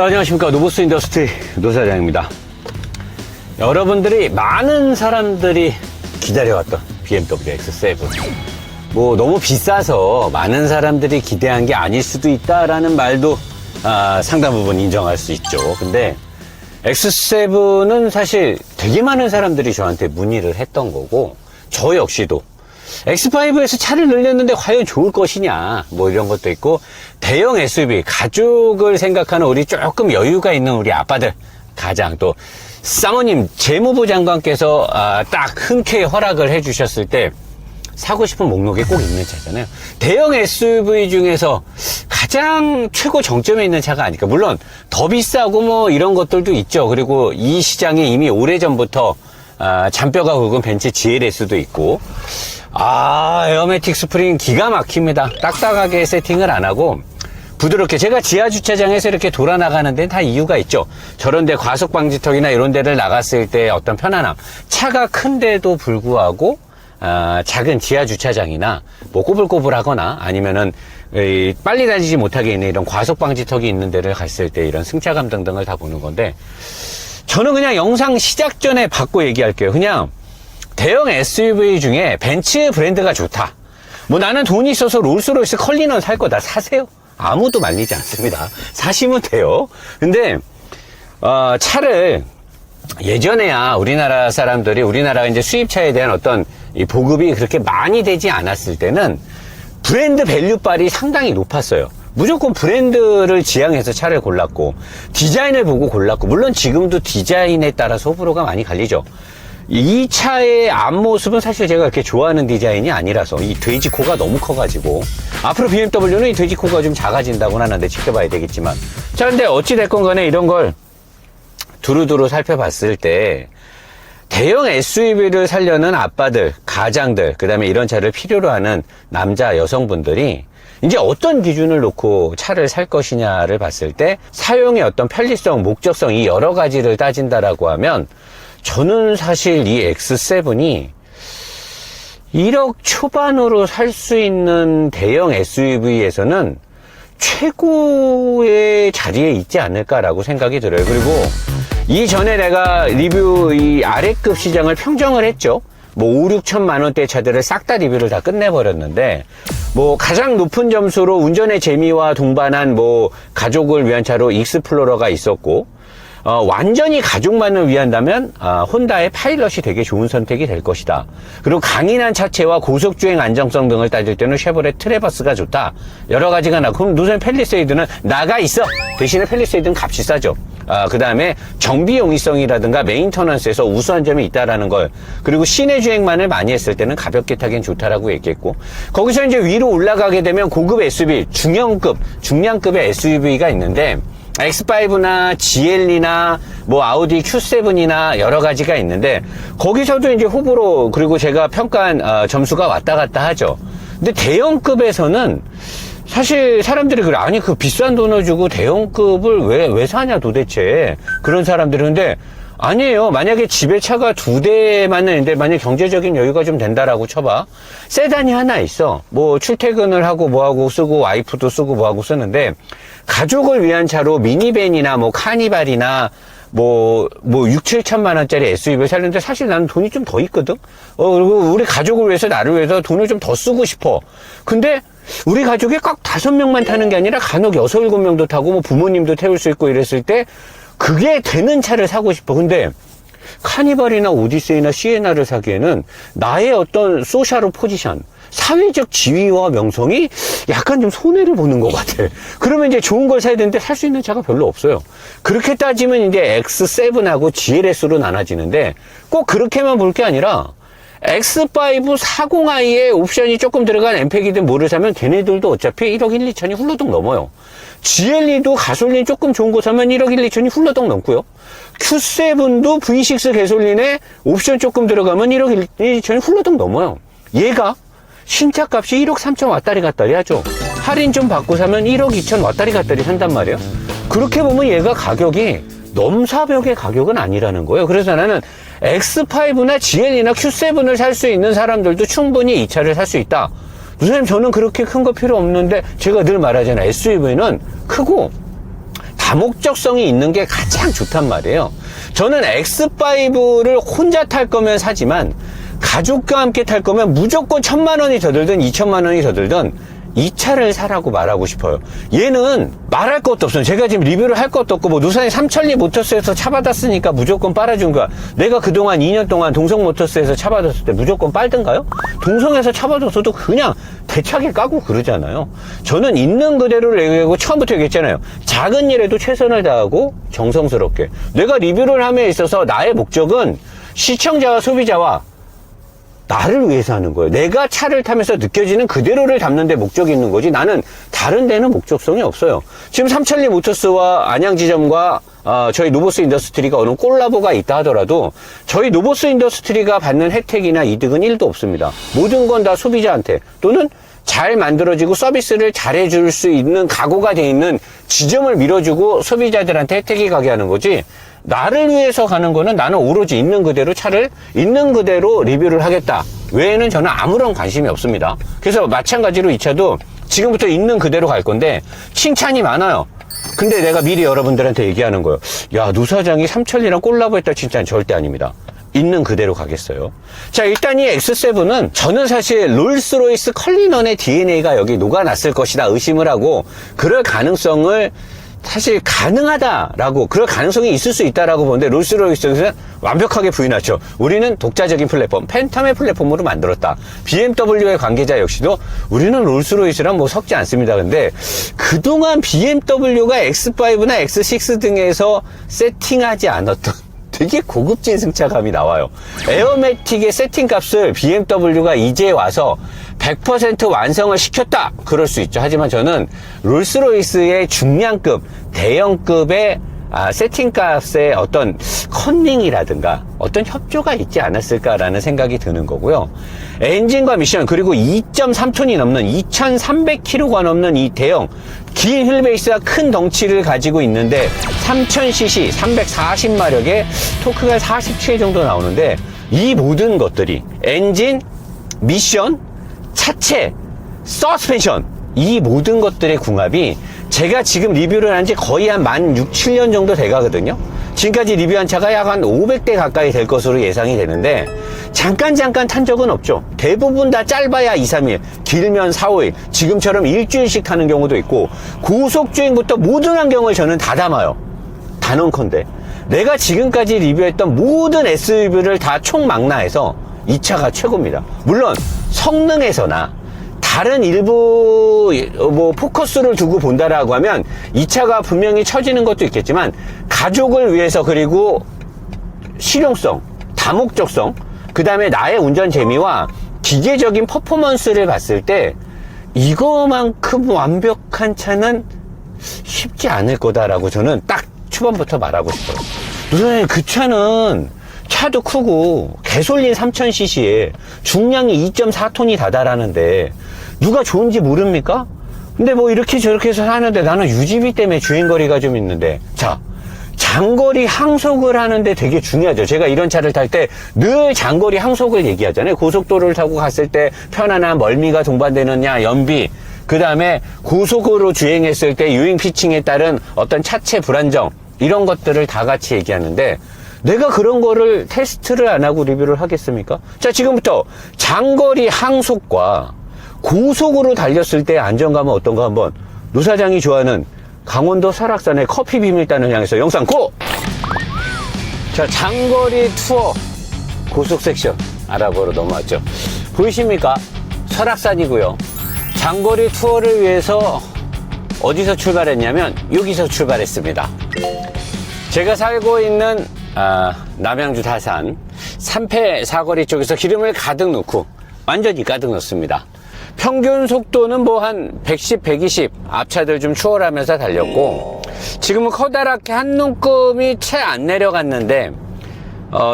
자, 안녕하십니까. 노보스 인더스트리 노사장입니다. 여러분들이, 많은 사람들이 기다려왔던 BMW X7. 뭐, 너무 비싸서 많은 사람들이 기대한 게 아닐 수도 있다라는 말도 상당 부분 인정할 수 있죠. 근데 X7은 사실 되게 많은 사람들이 저한테 문의를 했던 거고, 저 역시도 X5에서 차를 늘렸는데 과연 좋을 것이냐, 뭐 이런 것도 있고, 대형 SUV, 가족을 생각하는 우리 조금 여유가 있는 우리 아빠들, 가장 또 사모님 재무부 장관께서 딱 흔쾌히 허락을 해주셨을 때 사고 싶은 목록에 꼭 있는 차잖아요. 대형 SUV 중에서 가장 최고 정점에 있는 차가 아닐까. 물론 더 비싸고 뭐 이런 것들도 있죠. 그리고 이 시장에 이미 오래전부터 잔뼈가 굵은 벤츠 GLS도 있고, 에어매틱 스프링 기가 막힙니다. 딱딱하게 세팅을 안 하고 부드럽게, 제가 지하 주차장에서 이렇게 돌아 나가는 데는 다 이유가 있죠. 저런 데 과속 방지턱이나 이런 데를 나갔을 때 어떤 편안함, 차가 큰데도 불구하고 작은 지하 주차장이나 뭐 꼬불꼬불하거나 아니면은 빨리 다니지 못하게 있는 이런 과속 방지턱이 있는 데를 갔을 때 이런 승차감 등등을 다 보는 건데, 저는 그냥 영상 시작 전에 받고 얘기할게요. 그냥 대형 SUV 중에 벤츠 브랜드가 좋다. 뭐 나는 돈이 있어서 롤스로이스 컬리넌 살 거다. 사세요. 아무도 말리지 않습니다. 사시면 돼요. 근데 차를 예전에야 우리나라 사람들이, 우리나라가 이제 수입차에 대한 어떤 이 보급이 그렇게 많이 되지 않았을 때는 브랜드 밸류빨이 상당히 높았어요. 무조건 브랜드를 지향해서 차를 골랐고, 디자인을 보고 골랐고, 물론 지금도 디자인에 따라서 호불호가 많이 갈리죠. 이 차의 앞모습은 사실 제가 그렇게 좋아하는 디자인이 아니라서, 이 돼지코가 너무 커가지고, 앞으로 BMW는 이 돼지코가 좀 작아진다고 하는데 지켜봐야 되겠지만, 자, 근데 어찌됐건 간에 이런 걸 두루두루 살펴봤을 때 대형 SUV를 사려는 아빠들, 가장들, 그 다음에 이런 차를 필요로 하는 남자, 여성분들이 이제 어떤 기준을 놓고 차를 살 것이냐를 봤을 때 사용의 어떤 편리성, 목적성, 이 여러 가지를 따진다라고 하면, 저는 사실 이 X7이 1억 초반으로 살 수 있는 대형 SUV에서는 최고의 자리에 있지 않을까라고 생각이 들어요. 그리고 이전에 내가 리뷰 이 아래급 시장을 평정을 했죠. 뭐 5, 6천만 원대 차들을 싹 다 리뷰를 다 끝내버렸는데, 뭐 가장 높은 점수로 운전의 재미와 동반한 뭐 가족을 위한 차로 익스플로러가 있었고, 완전히 가족만을 위한다면 혼다의 파일럿이 되게 좋은 선택이 될 것이다. 그리고 강인한 차체와 고속주행 안정성 등을 따질 때는 쉐보레 트래버스가 좋다. 여러 가지가 나. 그럼 노선 팰리세이드는 나가 있어. 대신에 팰리세이드는 값이 싸죠. 그 다음에 정비 용이성이라든가 메인터넌스에서 우수한 점이 있다라는 걸, 그리고 시내 주행만을 많이 했을 때는 가볍게 타기엔 좋다라고 얘기했고, 거기서 이제 위로 올라가게 되면 고급 SUV, 중량급의 SUV가 있는데, X5나 GL이나 뭐 아우디 Q7이나 여러 가지가 있는데, 거기서도 이제 호불호, 그리고 제가 평가한 점수가 왔다 갔다 하죠. 근데 대형급에서는 사실 사람들이 그래, 아니 그 비싼 돈을 주고 대형급을 왜 사냐 도대체, 그런 사람들이. 근데 아니에요. 만약에 집에 차가 2대만 있는데, 만약 경제적인 여유가 좀 된다라고 쳐봐. 세단이 하나 있어. 뭐 출퇴근을 하고 뭐하고 쓰고, 와이프도 쓰고 뭐하고 쓰는데, 가족을 위한 차로 미니밴이나 뭐 카니발이나 뭐 6, 7천만 원짜리 SUV를 살는데, 사실 나는 돈이 좀 더 있거든. 그리고 우리 가족을 위해서, 나를 위해서 돈을 좀 더 쓰고 싶어. 근데 우리 가족이 꼭 5명만 타는 게 아니라 간혹 6, 7명도 타고 뭐 부모님도 태울 수 있고 이랬을 때 그게 되는 차를 사고 싶어. 근데 카니발이나 오디세이나 시에나를 사기에는 나의 어떤 소셜 포지션, 사회적 지위와 명성이 약간 좀 손해를 보는 것 같아. 그러면 이제 좋은 걸 사야 되는데 살 수 있는 차가 별로 없어요. 그렇게 따지면 이제 X7하고 GLS로 나눠지는데, 꼭 그렇게만 볼 게 아니라 X5 40i에 옵션이 조금 들어간 엠팩이든 뭐를 사면 걔네들도 어차피 1억 1, 2천이 훌러덩 넘어요. GLE도 가솔린 조금 좋은 거 사면 1억 1, 2천이 훌러덩 넘고요. Q7도 V6 가솔린에 옵션 조금 들어가면 1억 1, 2천이 훌러덩 넘어요. 얘가 신차 값이 1억 3천 왔다리 갔다리 하죠. 할인 좀 받고 사면 1억 2천 왔다리 갔다리 산단 말이에요. 그렇게 보면 얘가 가격이 넘사벽의 가격은 아니라는 거예요. 그래서 나는 X5나 GL이나 Q7을 살 수 있는 사람들도 충분히 이 차를 살 수 있다. 선생님, 저는 그렇게 큰 거 필요 없는데, 제가 늘 말하잖아요. SUV는 크고 다목적성이 있는 게 가장 좋단 말이에요. 저는 X5를 혼자 탈 거면 사지만 가족과 함께 탈 거면 무조건 1,000만 원이 더 들든 2,000만 원이 더 들든 이 차를 사라고 말하고 싶어요. 얘는 말할 것도 없어요. 제가 지금 리뷰를 할 것도 없고, 뭐 누산이 삼천리 모터스에서 차 받았으니까 무조건 빨아준 거야. 내가 그동안 2년 동안 동성 모터스에서 차 받았을 때 무조건 빨든가요? 동성에서 차 받았어도 그냥 대차게 까고 그러잖아요. 저는 있는 그대로를 얘기하고, 처음부터 얘기했잖아요. 작은 일에도 최선을 다하고 정성스럽게. 내가 리뷰를 함에 있어서 나의 목적은 시청자와 소비자와 나를 위해서 하는 거예요. 내가 차를 타면서 느껴지는 그대로를 담는 데 목적이 있는 거지, 나는 다른 데는 목적성이 없어요. 지금 삼천리 모터스와 안양지점과 저희 노보스 인더스트리가 어느 콜라보가 있다 하더라도 저희 노보스 인더스트리가 받는 혜택이나 이득은 1도 없습니다. 모든 건 다 소비자한테, 또는 잘 만들어지고 서비스를 잘해줄 수 있는 각오가 돼 있는 지점을 밀어주고 소비자들한테 혜택이 가게 하는 거지, 나를 위해서 가는 거는 나는 오로지 있는 그대로 차를 있는 그대로 리뷰를 하겠다 외에는 저는 아무런 관심이 없습니다. 그래서 마찬가지로 이 차도 지금부터 있는 그대로 갈 건데 칭찬이 많아요. 근데 내가 미리 여러분들한테 얘기하는 거예요. 야, 노 사장이 삼천리랑 콜라보했다 칭찬 절대 아닙니다. 있는 그대로 가겠어요. 자, 일단 이 X7은 저는 사실 롤스로이스 컬리넌의 DNA가 여기 녹아났을 것이다 의심을 하고, 그럴 가능성을 사실 가능하다라고, 그럴 가능성이 있을 수 있다라고 보는데, 롤스로이스는 완벽하게 부인하죠. 우리는 독자적인 플랫폼, 팬텀의 플랫폼으로 만들었다. BMW의 관계자 역시도 우리는 롤스로이스랑 뭐 섞지 않습니다. 근데 그동안 BMW가 X5나 X6 등에서 세팅하지 않았던 되게 고급진 승차감이 나와요. 에어매틱의 세팅값을 BMW가 이제 와서 100% 완성을 시켰다, 그럴 수 있죠. 하지만 저는 롤스로이스의 중량급, 대형급의 세팅값의 어떤 컨닝이라든가 어떤 협조가 있지 않았을까라는 생각이 드는 거고요. 엔진과 미션, 그리고 2.3톤이 넘는 2300kg가 넘는 이 대형 긴 휠베이스와 큰 덩치를 가지고 있는데 3000cc 340마력의 토크가 47 정도 나오는데, 이 모든 것들이 엔진, 미션, 차체, 서스펜션, 이 모든 것들의 궁합이 제가 지금 리뷰를 한 지 거의 한 16, 7년 정도 돼 가거든요. 지금까지 리뷰한 차가 약 한 500대 가까이 될 것으로 예상이 되는데, 잠깐 탄 적은 없죠. 대부분 다 짧아야 2, 3일, 길면 4, 5일, 지금처럼 일주일씩 타는 경우도 있고, 고속주행부터 모든 환경을 저는 다 담아요. 단언컨대 내가 지금까지 리뷰했던 모든 SUV를 다 총망라해서 이 차가 최고입니다. 물론 성능에서나 다른 일부 뭐 포커스를 두고 본다라고 하면 이 차가 분명히 처지는 것도 있겠지만, 가족을 위해서, 그리고 실용성, 다목적성, 그 다음에 나의 운전 재미와 기계적인 퍼포먼스를 봤을 때 이거만큼 완벽한 차는 쉽지 않을 거다라고 저는 딱 초반부터 말하고 싶어요. 선생님, 그 차도 크고 개솔린 3000cc에 중량이 2.4톤이 다다라는데 누가 좋은지 모릅니까? 근데 뭐 이렇게 저렇게 해서 하는데 나는 유지비 때문에 주행거리가 좀 있는데, 자, 장거리 항속을 하는데 되게 중요하죠. 제가 이런 차를 탈 때 늘 장거리 항속을 얘기하잖아요. 고속도로를 타고 갔을 때 편안한 멀미가 동반되느냐, 연비, 그 다음에 고속으로 주행했을 때 유행 피칭에 따른 어떤 차체 불안정, 이런 것들을 다 같이 얘기하는데, 내가 그런 거를 테스트를 안 하고 리뷰를 하겠습니까? 자, 지금부터 장거리 항속과 고속으로 달렸을 때 안정감은 어떤가 한번, 노 사장이 좋아하는 강원도 설악산의 커피 비밀단을 향해서 영상 고! 자, 장거리 투어 고속 섹션 알아보러 넘어왔죠. 보이십니까? 설악산이고요. 장거리 투어를 위해서 어디서 출발했냐면 여기서 출발했습니다. 제가 살고 있는 남양주 다산 삼패 사거리 쪽에서 기름을 가득 넣고, 완전히 가득 넣습니다. 평균 속도는 뭐 한 110, 120 앞차들 좀 추월하면서 달렸고, 지금은 커다랗게 한 눈금이 채 안 내려갔는데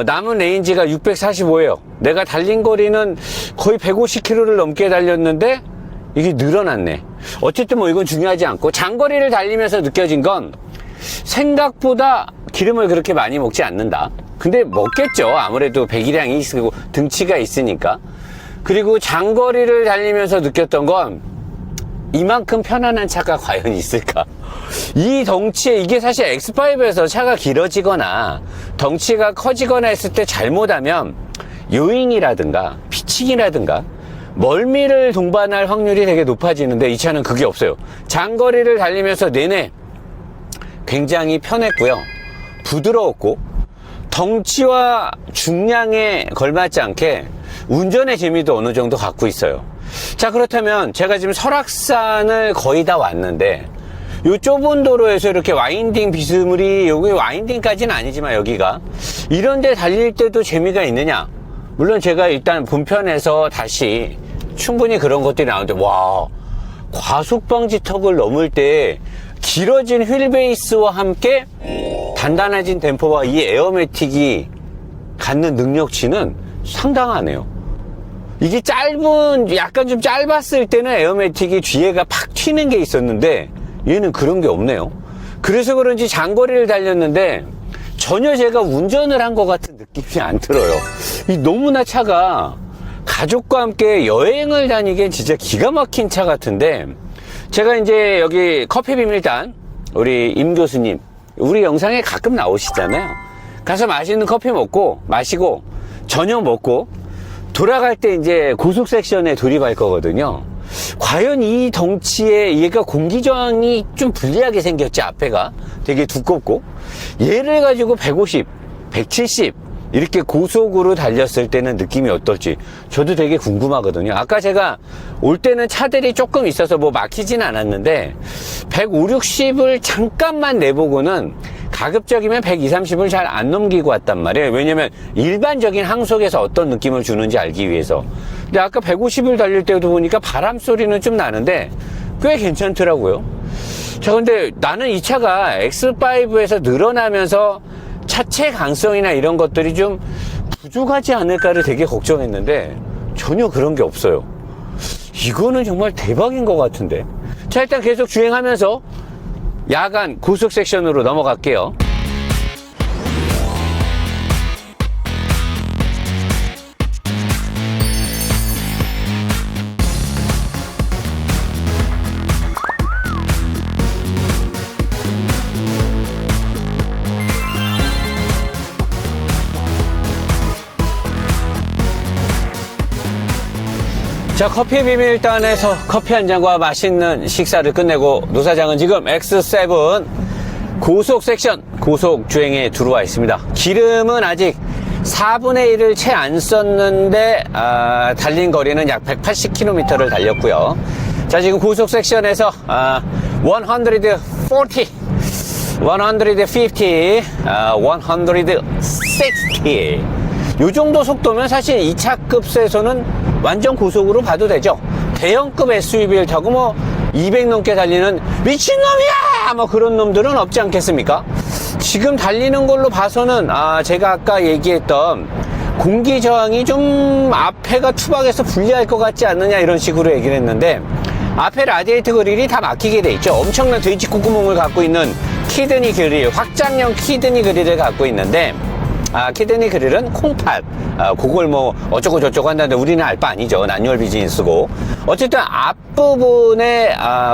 남은 레인지가 645예요. 내가 달린 거리는 거의 150km를 넘게 달렸는데 이게 늘어났네. 어쨌든 뭐 이건 중요하지 않고, 장거리를 달리면서 느껴진 건 생각보다 기름을 그렇게 많이 먹지 않는다. 근데 먹겠죠. 아무래도 배기량이 있고 등치가 있으니까. 그리고 장거리를 달리면서 느꼈던 건 이만큼 편안한 차가 과연 있을까? 이 덩치에, 이게 사실 X5에서 차가 길어지거나 덩치가 커지거나 했을 때 잘못하면 요잉이라든가 피칭이라든가 멀미를 동반할 확률이 되게 높아지는데 이 차는 그게 없어요. 장거리를 달리면서 내내 굉장히 편했고요. 부드러웠고 덩치와 중량에 걸맞지 않게 운전의 재미도 어느 정도 갖고 있어요. 자, 그렇다면 제가 지금 설악산을 거의 다 왔는데 요 좁은 도로에서 이렇게 와인딩 비스무리, 여기 와인딩까지는 아니지만 여기가 이런데 달릴 때도 재미가 있느냐? 물론 제가 일단 본편에서 다시 충분히 그런 것들이 나오는데, 와, 과속방지턱을 넘을 때 길어진 휠베이스와 함께 단단해진 댐퍼와 이 에어매틱이 갖는 능력치는 상당하네요. 이게 약간 좀 짧았을 때는 에어매틱이 뒤에가 팍 튀는 게 있었는데 얘는 그런 게 없네요. 그래서 그런지 장거리를 달렸는데 전혀 제가 운전을 한 것 같은 느낌이 안 들어요. 너무나 차가 가족과 함께 여행을 다니기엔 진짜 기가 막힌 차 같은데, 제가 이제 여기 커피 비밀단 우리 임 교수님, 우리 영상에 가끔 나오시잖아요. 가서 맛있는 커피 마시고 저녁 먹고 돌아갈 때 이제 고속 섹션에 돌입할 거거든요. 과연 이 덩치에 얘가 공기 저항이 좀 불리하게 생겼지. 앞에가 되게 두껍고 얘를 가지고 150, 170 이렇게 고속으로 달렸을 때는 느낌이 어떨지 저도 되게 궁금하거든요. 아까 제가 올 때는 차들이 조금 있어서 뭐 막히진 않았는데 150, 60을 잠깐만 내보고는 가급적이면 120, 30을 잘 안 넘기고 왔단 말이에요. 왜냐면 일반적인 항속에서 어떤 느낌을 주는지 알기 위해서. 근데 아까 150을 달릴 때도 보니까 바람 소리는 좀 나는데 꽤 괜찮더라고요. 자, 근데 나는 이 차가 X5에서 늘어나면서 차체 강성이나 이런 것들이 좀 부족하지 않을까를 되게 걱정했는데 전혀 그런 게 없어요. 이거는 정말 대박인 것 같은데. 자, 일단 계속 주행하면서 야간 고속 섹션으로 넘어갈게요. 자, 커피 비밀단에서 커피 한 잔과 맛있는 식사를 끝내고 노사장은 지금 X7 고속 섹션 고속 주행에 들어와 있습니다. 기름은 아직 4분의 1을 채 안 썼는데 달린 거리는 약 180km를 달렸고요. 자, 지금 고속 섹션에서 140, 150, 160 요 정도 속도면 사실 2차급에서는 완전 고속으로 봐도 되죠. 대형급 SUV를 타고 뭐 200 넘게 달리는 미친놈이야! 뭐 그런 놈들은 없지 않겠습니까? 지금 달리는 걸로 봐서는 제가 아까 얘기했던 공기 저항이 좀 앞에가 투박해서 불리할 것 같지 않느냐 이런 식으로 얘기를 했는데, 앞에 라디에이터 그릴이 다 막히게 돼 있죠. 엄청난 돼지 콧구멍을 갖고 있는 키드니 그릴, 확장형 키드니 그릴을 갖고 있는데, 키드니 그릴은 콩팥, 그걸 뭐 어쩌고 저쩌고 한다는데 우리는 알 바 아니죠. 난유얼 비즈니스고. 어쨌든 앞부분의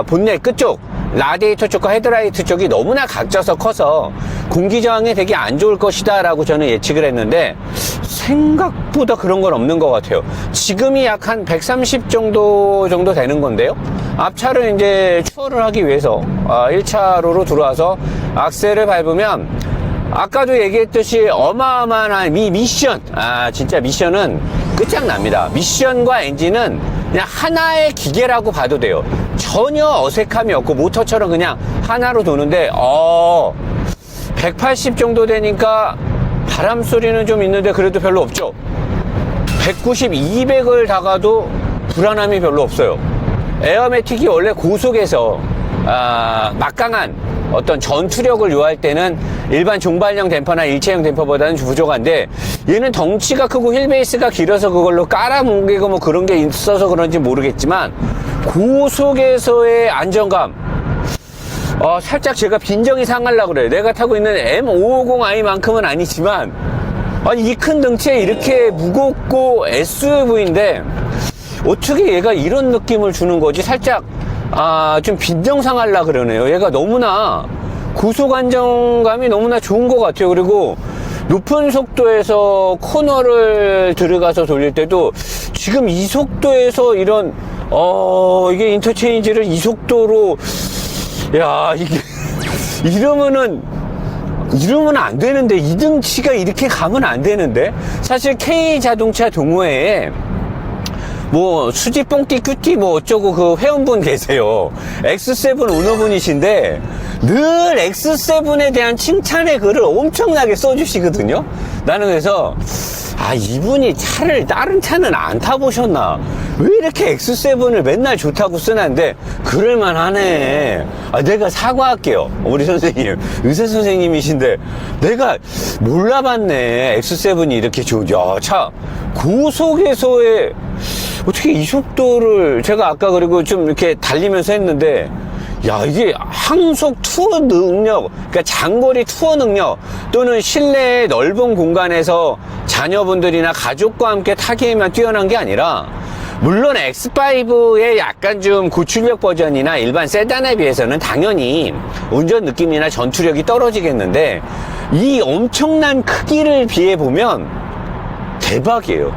본넷 끝쪽, 라디에이터 쪽과 헤드라이트 쪽이 너무나 각져서 커서 공기 저항에 되게 안 좋을 것이다 라고 저는 예측을 했는데 생각보다 그런 건 없는 것 같아요. 지금이 약 한 130 정도 되는 건데요. 앞차를 이제 추월을 하기 위해서 1차로로 들어와서 악셀을 밟으면 아까도 얘기했듯이 어마어마한 미션, 진짜 미션은 끝장납니다. 미션과 엔진은 그냥 하나의 기계라고 봐도 돼요. 전혀 어색함이 없고 모터처럼 그냥 하나로 도는데 180 정도 되니까 바람 소리는 좀 있는데 그래도 별로 없죠. 190, 200을 다가도 불안함이 별로 없어요. 에어매틱이 원래 고속에서 막강한 어떤 전투력을 요할 때는 일반 종발형 댐퍼나 일체형 댐퍼보다는 부족한데, 얘는 덩치가 크고 휠베이스가 길어서 그걸로 깔아뭉개고 뭐 그런 게 있어서 그런지 모르겠지만 고속에서의 안정감, 살짝 제가 빈정이 상하려고 그래요. 내가 타고 있는 M550i만큼은 아니지만 이 큰 등치에 이렇게 무겁고 SUV인데 어떻게 얘가 이런 느낌을 주는 거지? 살짝 좀 빈정상하려 그러네요. 얘가 너무나 고속 안정감이 너무나 좋은 것 같아요. 그리고 높은 속도에서 코너를 들어가서 돌릴 때도 지금 이 속도에서 이런 이게 인터체인지를 이 속도로, 야, 이게 이러면 안 되는데, 이등치가 이렇게 가면 안 되는데. 사실 K 자동차 동호회에 뭐 수지 뽕띠 큐띠 뭐 어쩌고 그 회원분 계세요. X7 오너분이신데 늘 X7에 대한 칭찬의 글을 엄청나게 써주시거든요. 나는 그래서 이분이 다른 차는 안 타보셨나? 왜 이렇게 X7을 맨날 좋다고 쓰는데 그럴만 하네. 내가 사과할게요. 우리 선생님, 의사 선생님이신데 내가 몰라봤네. X7이 이렇게 좋은, 차 고속에서의 어떻게 이 속도를, 제가 아까 그리고 좀 이렇게 달리면서 했는데, 이게 항속 투어 능력, 그러니까 장거리 투어 능력, 또는 실내의 넓은 공간에서 자녀분들이나 가족과 함께 타기에만 뛰어난 게 아니라, 물론 X5의 약간 좀 고출력 버전이나 일반 세단에 비해서는 당연히 운전 느낌이나 전투력이 떨어지겠는데, 이 엄청난 크기를 비해 보면 대박이에요.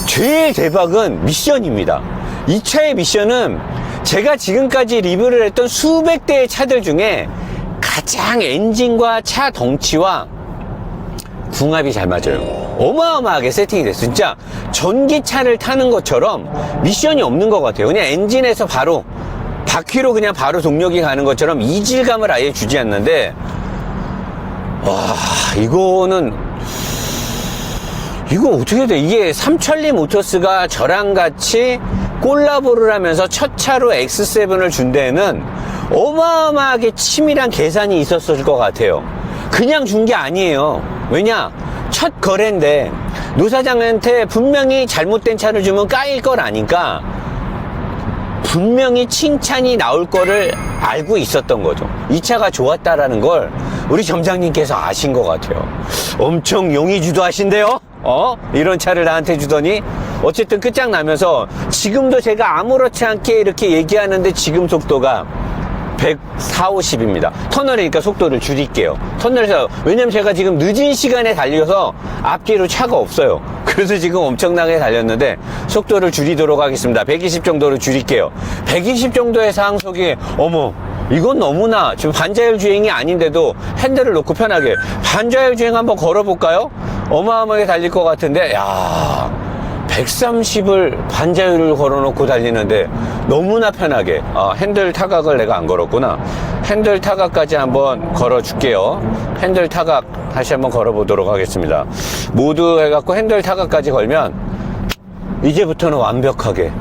제일 대박은 미션입니다. 이 차의 미션은 제가 지금까지 리뷰를 했던 수백 대의 차들 중에 가장 엔진과 차 덩치와 궁합이 잘 맞아요. 어마어마하게 세팅이 됐어요. 진짜 전기차를 타는 것처럼 미션이 없는 것 같아요. 그냥 엔진에서 바로 바퀴로 그냥 바로 동력이 가는 것처럼 이질감을 아예 주지 않는데, 이거 어떻게 돼? 이게 삼천리 모터스가 저랑 같이 콜라보를 하면서 첫 차로 X7을 준 데에는 어마어마하게 치밀한 계산이 있었을 것 같아요. 그냥 준 게 아니에요. 왜냐? 첫 거래인데 노 사장한테 분명히 잘못된 차를 주면 까일 걸 아니까 분명히 칭찬이 나올 거를 알고 있었던 거죠. 이 차가 좋았다라는 걸 우리 점장님께서 아신 것 같아요. 엄청 용의주도 하신대요. 이런 차를 나한테 주더니 어쨌든 끝장나면서 지금도 제가 아무렇지 않게 이렇게 얘기하는데 지금 속도가 140, 50입니다. 터널이니까 속도를 줄일게요. 터널에서, 왜냐면 제가 지금 늦은 시간에 달려서 앞뒤로 차가 없어요. 그래서 지금 엄청나게 달렸는데 속도를 줄이도록 하겠습니다. 120 정도로 줄일게요. 120 정도의 상속이, 이건 너무나, 지금 반자율 주행이 아닌데도 핸들을 놓고 편하게, 반자율 주행 한번 걸어볼까요? 어마어마하게 달릴 것 같은데, 130을 반자율을 걸어놓고 달리는데 너무나 편하게, 핸들 타각을 내가 안 걸었구나. 핸들 타각까지 한번 걸어줄게요. 핸들 타각 다시 한번 걸어보도록 하겠습니다. 모두 해갖고 핸들 타각까지 걸면 이제부터는 완벽하게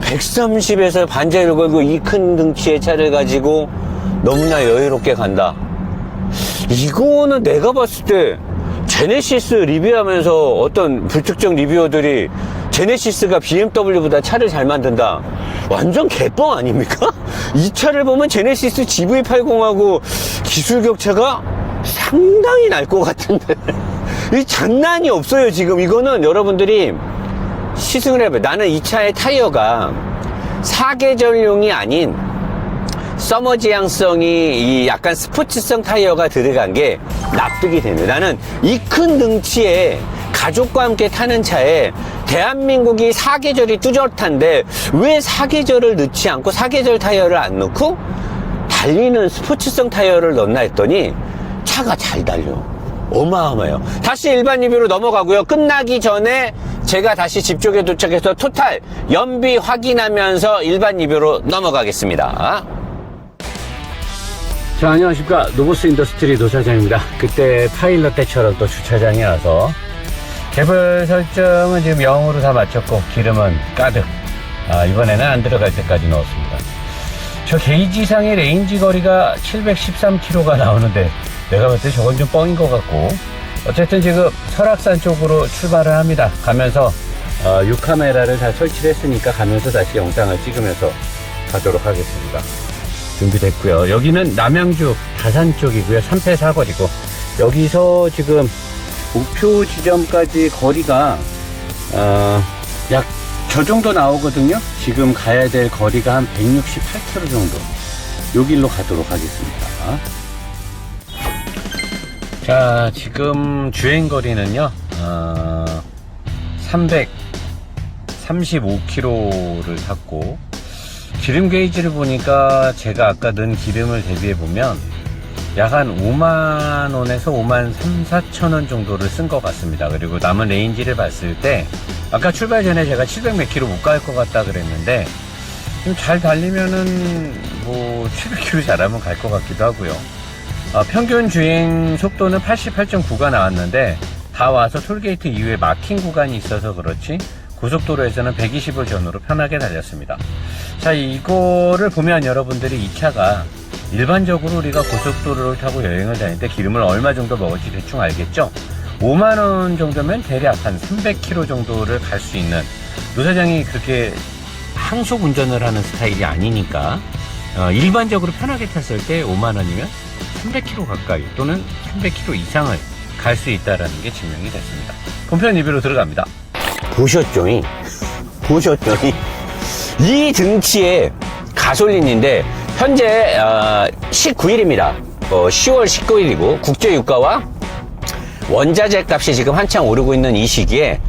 130에서 반자율 걸고 이 큰 등치의 차를 가지고 너무나 여유롭게 간다. 이거는 내가 봤을 때 제네시스 리뷰하면서 어떤 불특정 리뷰어들이 제네시스가 BMW보다 차를 잘 만든다, 완전 개뻥 아닙니까? 이 차를 보면 제네시스 GV80하고 기술 격차가 상당히 날 것 같은데 이 장난이 없어요. 지금 이거는 여러분들이 시승을 해봐요. 나는 이 차의 타이어가 사계절용이 아닌 서머 지향성이 이 약간 스포츠성 타이어가 들어간 게 납득이 됩니다. 나는 이 큰 등치에 가족과 함께 타는 차에 대한민국이 사계절이 뚜렷한데 왜 사계절을 넣지 않고 사계절 타이어를 안 넣고 달리는 스포츠성 타이어를 넣나 했더니 차가 잘 달려. 어마어마해요. 다시 일반 리뷰로 넘어가고요. 끝나기 전에 제가 다시 집 쪽에 도착해서 토탈 연비 확인하면서 일반 리뷰로 넘어가겠습니다. 자, 안녕하십니까. 노보스 인더스트리 노사장입니다. 그때 파일럿 때처럼 또 주차장에 와서 개별 설정은 지금 0으로 다 맞췄고 기름은 가득. 이번에는 안 들어갈 때까지 넣었습니다. 저 게이지상의 레인지 거리가 713km가 나오는데 내가 봤을 때 저건 좀 뻥인 것 같고, 어쨌든 지금 설악산 쪽으로 출발을 합니다. 가면서 6카메라를 다 설치를 했으니까 가면서 다시 영상을 찍으면서 가도록 하겠습니다. 준비됐고요. 여기는 남양주 다산 쪽이고요. 3패 사거리고, 여기서 지금 목표 지점까지 거리가 약 저 정도 나오거든요. 지금 가야 될 거리가 한 168km 정도. 요 길로 가도록 하겠습니다. 자, 지금 주행거리는요, 335km를 탔고, 기름 게이지를 보니까 제가 아까 넣은 기름을 대비해 보면 약 한 5만원에서 5만 3, 4천원 정도를 쓴 것 같습니다. 그리고 남은 레인지를 봤을 때 아까 출발 전에 제가 700 몇 킬로 못 갈 것 같다 그랬는데 좀 잘 달리면은 뭐 700km 잘하면 갈 것 같기도 하고요. 평균 주행 속도는 88.9가 나왔는데 다 와서 톨게이트 이후에 막힌 구간이 있어서 그렇지 고속도로에서는 120을 전후로 편하게 달렸습니다. 자, 이거를 보면 여러분들이 이 차가 일반적으로 우리가 고속도로를 타고 여행을 다닐 때 기름을 얼마 정도 먹을지 대충 알겠죠? 5만원 정도면 대략 한 300km 정도를 갈 수 있는, 노사장이 그렇게 항속 운전을 하는 스타일이 아니니까 일반적으로 편하게 탔을 때 5만원이면 300km 가까이 또는 300km 이상을 갈 수 있다는 게 증명이 됐습니다. 본편 리뷰로 들어갑니다. 보셨죠이? 이 등치의 가솔린인데 현재 19일입니다. 10월 19일이고 국제유가와 원자재 값이 지금 한창 오르고 있는 이 시기에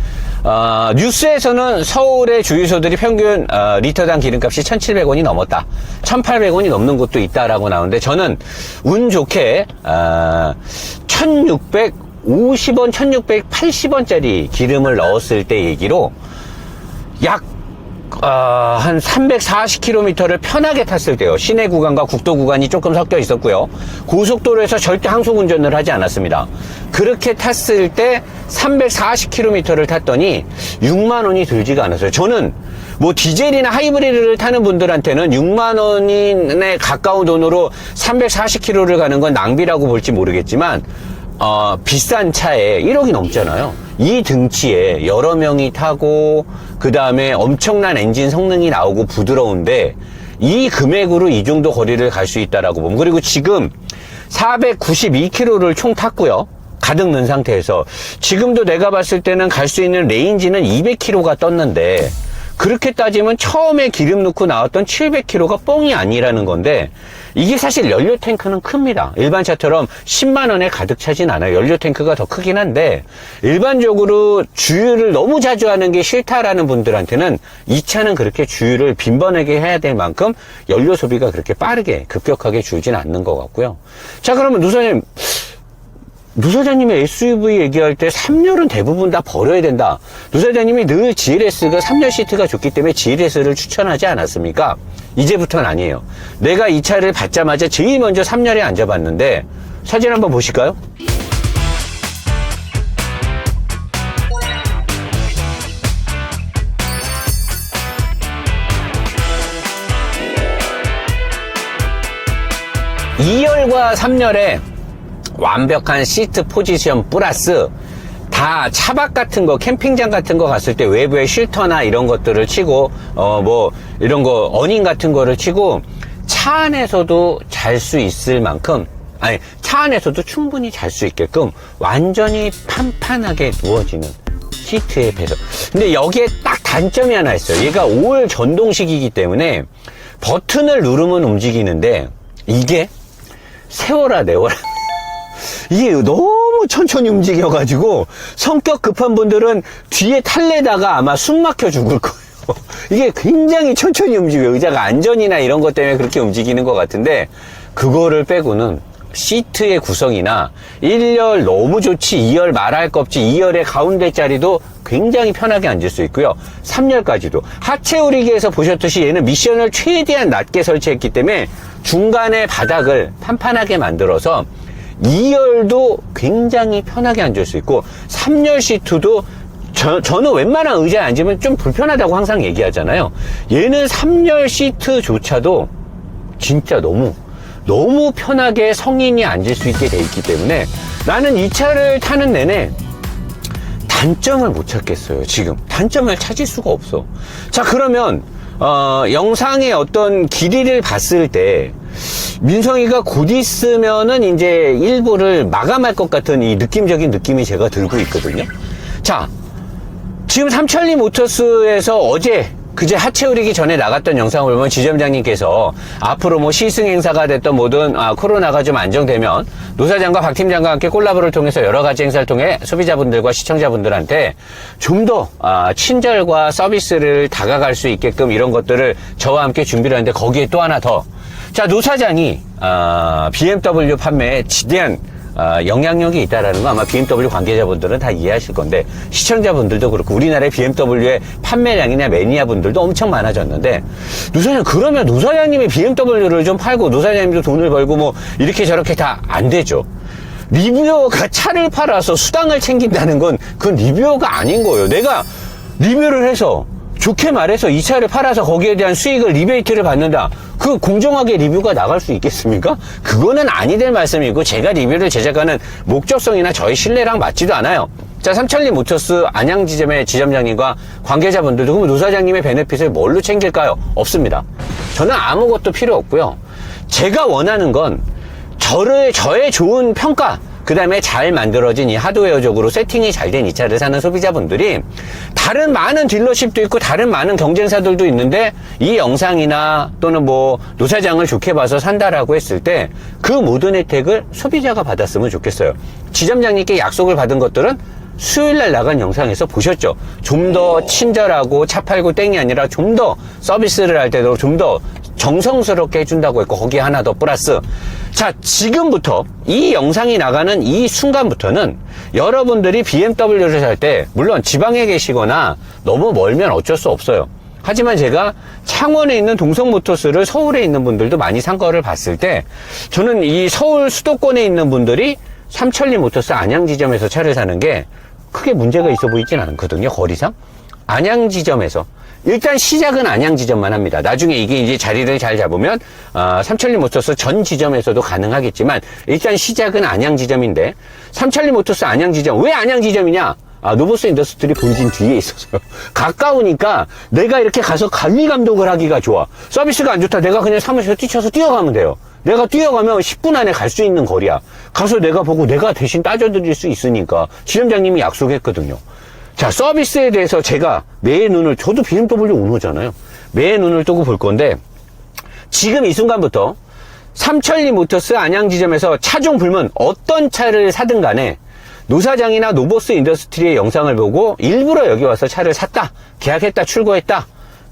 뉴스에서는 서울의 주유소들이 평균 리터당 기름값이 1,700원이 넘었다, 1,800원이 넘는 곳도 있다라고 나오는데 저는 운 좋게 1,650원, 1,680원짜리 기름을 넣었을 때 얘기로 약 한 340km를 편하게 탔을 때요. 시내 구간과 국도 구간이 조금 섞여 있었고요. 고속도로에서 절대 항속 운전을 하지 않았습니다. 그렇게 탔을 때 340km를 탔더니 6만원이 들지가 않았어요. 저는 뭐 디젤이나 하이브리드를 타는 분들한테는 6만원에 가까운 돈으로 340km를 가는 건 낭비라고 볼지 모르겠지만 비싼 차에 1억이 넘잖아요. 이 등치에 여러 명이 타고 그 다음에 엄청난 엔진 성능이 나오고 부드러운데 이 금액으로 이 정도 거리를 갈 수 있다라고 보면, 그리고 지금 492km를 총 탔고요. 가득 넣은 상태에서 지금도 내가 봤을 때는 갈 수 있는 레인지는 200km가 떴는데, 그렇게 따지면 처음에 기름 넣고 나왔던 700km가 뻥이 아니라는 건데, 이게 사실 연료 탱크는 큽니다. 일반 차처럼 10만원에 가득 차진 않아요. 연료 탱크가 더 크긴 한데, 일반적으로 주유를 너무 자주 하는 게 싫다라는 분들한테는 이 차는 그렇게 주유를 빈번하게 해야 될 만큼 연료 소비가 그렇게 빠르게 급격하게 줄진 않는 것 같고요. 자, 그러면 노사장님이 SUV 얘기할 때 3열은 대부분 다 버려야 된다. 노사장님이 늘 GLS가 3열 시트가 좋기 때문에 GLS를 추천하지 않았습니까? 이제부터는 아니에요. 내가 이 차를 받자마자 제일 먼저 3열에 앉아봤는데 사진 한번 보실까요? (2열과) (3열에) 완벽한 시트 포지션 플러스 다 차박 같은 거, 캠핑장 같은 거 갔을 때 외부에 쉴터나 이런 것들을 치고 뭐 이런 거 어닝 같은 거를 치고 차 안에서도 잘 수 있을 만큼, 아니 차 안에서도 충분히 잘 수 있게끔 완전히 판판하게 누워지는 시트의 배석. 근데 여기에 딱 단점이 하나 있어요. 얘가 5월 전동식이기 때문에 버튼을 누르면 움직이는데 이게 세워라 내워라 이게 너무 천천히 움직여가지고 성격 급한 분들은 뒤에 탈래다가 아마 숨 막혀 죽을 거예요. 이게 굉장히 천천히 움직여요. 의자가 안전이나 이런 것 때문에 그렇게 움직이는 것 같은데, 그거를 빼고는 시트의 구성이나 1열 너무 좋지, 2열 말할 거 없지, 2열의 가운데 자리도 굉장히 편하게 앉을 수 있고요. 3열까지도 하체 오리기에서 보셨듯이 얘는 미션을 최대한 낮게 설치했기 때문에 중간에 바닥을 판판하게 만들어서 2열도 굉장히 편하게 앉을 수 있고, 3열 시트도 저는 웬만한 의자에 앉으면 좀 불편하다고 항상 얘기하잖아요. 얘는 3열 시트조차도 진짜 너무 편하게 성인이 앉을 수 있게 돼 있기 때문에 나는 이 차를 타는 내내 단점을 못 찾겠어요. 지금 단점을 찾을 수가 없어. 자, 그러면 영상의 어떤 길이를 봤을 때 민성이가 곧 있으면은 이제 일부를 마감할 것 같은 이 느낌적인 느낌이 제가 들고 있거든요. 자, 지금 삼천리 모터스에서 어제 그제 하체 우리기 전에 나갔던 영상을 보면 지점장님께서 앞으로 뭐 시승 행사가 됐던 뭐든 코로나가 좀 안정되면 노사장과 박 팀장과 함께 콜라보를 통해서 여러 가지 행사를 통해 소비자분들과 시청자분들한테 좀 더 친절과 서비스를 다가갈 수 있게끔 이런 것들을 저와 함께 준비를 하는데 거기에 또 하나 더. 자, 노사장이 BMW 판매에 지대한 영향력이 있다라는 거 아마 BMW 관계자분들은 다 이해하실 건데 시청자분들도 그렇고 우리나라의 BMW의 판매량이나 매니아분들도 엄청 많아졌는데 노사장 그러면 노사장님이 BMW를 좀 팔고 노사장님도 돈을 벌고 뭐 이렇게 저렇게 다 안 되죠. 리뷰어가 차를 팔아서 수당을 챙긴다는 건 그건 리뷰어가 아닌 거예요. 내가 리뷰를 해서 좋게 말해서 이 차를 팔아서 거기에 대한 수익을 리베이트를 받는다. 그 공정하게 리뷰가 나갈 수 있겠습니까? 그거는 아니 될 말씀이고 제가 리뷰를 제작하는 목적성이나 저의 신뢰랑 맞지도 않아요. 자, 삼천리 모터스 안양 지점의 지점장님과 관계자분들도 그럼 노사장님의 베네핏을 뭘로 챙길까요? 없습니다. 저는 아무것도 필요 없고요. 제가 원하는 건 저의 좋은 평가, 그 다음에 잘 만들어진 이 하드웨어적으로 세팅이 잘 된 이 차를 사는 소비자분들이 다른 많은 딜러십도 있고 다른 많은 경쟁사들도 있는데 이 영상이나 또는 뭐 노사장을 좋게 봐서 산다라고 했을 때 그 모든 혜택을 소비자가 받았으면 좋겠어요. 지점장님께 약속을 받은 것들은 수요일날 나간 영상에서 보셨죠? 좀 더 친절하고 차 팔고 땡이 아니라 좀 더 서비스를 할 때도 좀 더 정성스럽게 해준다고 했고 거기에 하나 더 플러스. 자, 지금부터 이 영상이 나가는 이 순간부터는 여러분들이 BMW를 살 때 물론 지방에 계시거나 너무 멀면 어쩔 수 없어요. 하지만 제가 창원에 있는 동성모터스를 서울에 있는 분들도 많이 산 거를 봤을 때 저는 이 서울 수도권에 있는 분들이 삼천리 모터스 안양 지점에서 차를 사는 게 크게 문제가 있어 보이진 않거든요. 거리상. 안양 지점에서 일단 시작은 안양 지점만 합니다. 나중에 이게 이제 자리를 잘 잡으면 삼천리 모터스 전 지점에서도 가능하겠지만 일단 시작은 안양 지점인데 삼천리 모터스 안양 지점 왜 안양 지점이냐? 노보스 인더스트리 본진 뒤에 있어서요. 가까우니까 내가 이렇게 가서 관리 감독을 하기가 좋아. 서비스가 안 좋다. 내가 그냥 사무실에 뛰쳐서 뛰어가면 돼요. 내가 뛰어가면 10분 안에 갈 수 있는 거리야. 가서 내가 보고 내가 대신 따져드릴 수 있으니까 지점장님이 약속했거든요. 자, 서비스에 대해서 제가 매의 눈을, 저도 BMW 오너잖아요. 매의 눈을 뜨고 볼 건데, 지금 이 순간부터 삼천리 모터스 안양 지점에서 차종 불문 어떤 차를 사든 간에 노사장이나 노보스 인더스트리의 영상을 보고 일부러 여기 와서 차를 샀다, 계약했다, 출고했다,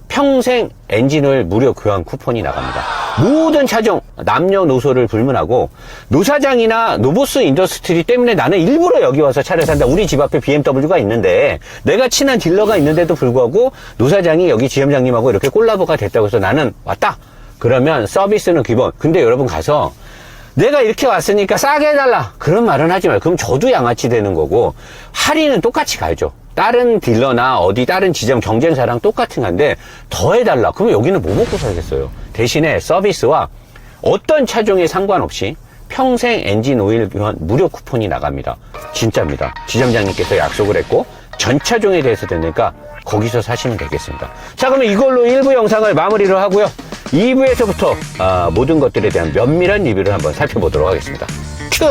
평생 엔진오일 무료 교환 쿠폰이 나갑니다. 모든 차종 남녀노소를 불문하고 노사장이나 노보스 인더스트리 때문에 나는 일부러 여기 와서 차를 산다. 우리 집 앞에 BMW가 있는데 내가 친한 딜러가 있는데도 불구하고 노사장이 여기 지점장님하고 이렇게 콜라보가 됐다고 해서 나는 왔다. 그러면 서비스는 기본. 근데 여러분 가서 내가 이렇게 왔으니까 싸게 해달라 그런 말은 하지 말고 그럼 저도 양아치 되는 거고 할인은 똑같이 가야죠. 다른 딜러나 어디 다른 지점 경쟁사랑 똑같은 건데 더 해달라. 그러면 여기는 뭐 먹고 살겠어요. 대신에 서비스와 어떤 차종에 상관없이 평생 엔진 오일 교환 무료 쿠폰이 나갑니다. 진짜입니다. 지점장님께서 약속을 했고 전 차종에 대해서 되니까 거기서 사시면 되겠습니다. 자, 그러면 이걸로 1부 영상을 마무리를 하고요. 2부에서부터 모든 것들에 대한 면밀한 리뷰를 한번 살펴보도록 하겠습니다. 큐!